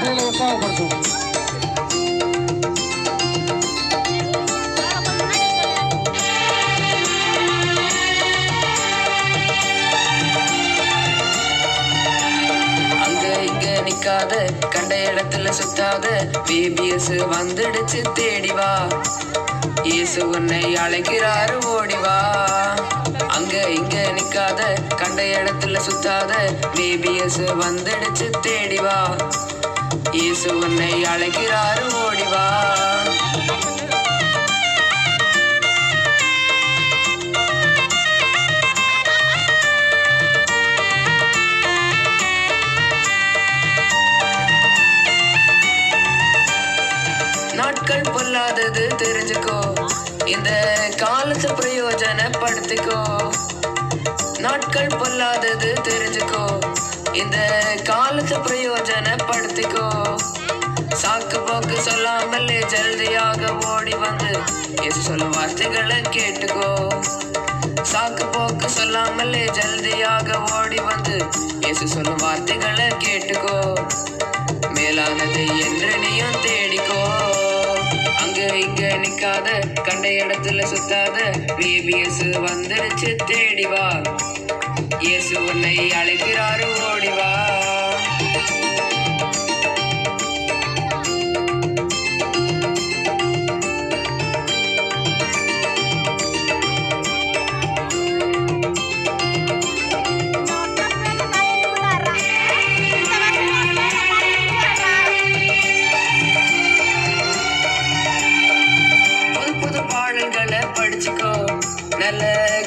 பிள்ளைகளை உற்சாகப்படுத்தும். நிக்காத கண்ட இடத்துல சுத்தாத VBS வந்துடுச்சு தேடிவா இயேசு உன்னை அழைக்கிறாரு ஓடிவா அங்க இங்க நிக்காத கண்ட இடத்துல சுத்தாத VBS வந்துடுச்சு தேடிவா இயேசு உன்னை அழைக்கிறாரு ஓடிவா நாட்கள் பொல்லாதது தெரிஞ்சுக்கோ இந்த காலத்தை பிரயோஜனப்படுத்திக்கோ நாட்கள் பொல்லாதது தெரிஞ்சுக்கோ இந்த காலத்தை பிரயோஜனப்படுத்திக்கோ சாக்கு போக்கு சொல்லாமலே ஜல்தியாக ஓடி வந்து இயேசு சொல்லும் வார்த்தைகளை கேட்டுக்கோ சாக்கு போக்கு சொல்லாமலே ஜல்தியாக ஓடி வந்து இயேசு சொல்லும் வார்த்தைகளை கேட்டுக்கோ மேலானது என்று நீயும் தேடிக்கோ அங்க இங்க நிக்காத கண்ட இடத்துல சுத்தாத VBS வந்துடுச்சு தேடிவா இயேசு உன்னை அழைக்கிறாரு ஓடிவா படிச்சுக்கோ நல்ல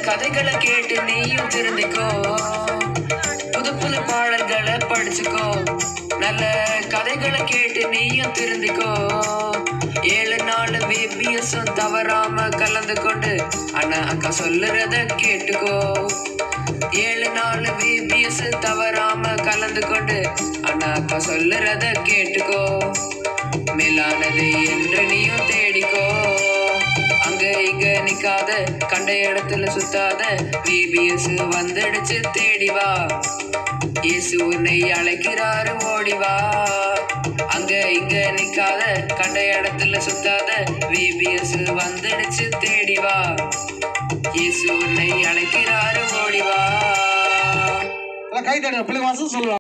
கதைகளை கேட்டு நீயும் திருந்திக்கோ புது புது பாடல்களை படிச்சுக்கோ நல்ல கதைகளை கேட்டு நீயும் திருந்திக்கோ 7 நாள் VBS தவறாம கலந்து கொண்டு அண்ணா அக்கா சொல்லுறத கேட்டுக்கோ 7 நாள் VBS தவறாம கலந்து கொண்டு அண்ணா அக்கா சொல்லுறத கேட்டுக்கோ மேலானது என்று நீயும் தேடிக்கோ அங்க இங்க நிக்காத கண்ட இடத்துல சுத்தாத VBS வந்துடுச்சு தேடிவா இயேசு உன்னை அழைக்கிறாரு ஓடிவா அங்க இங்க நிக்காத கண்ட இடத்துல சுத்தாத VBS வந்துடுச்சு தேடிவா இயேசு உன்னை அழைக்கிறாரு ஓடிவா கை தட பிள்ளை வாசம் சொல்லுவாங்க.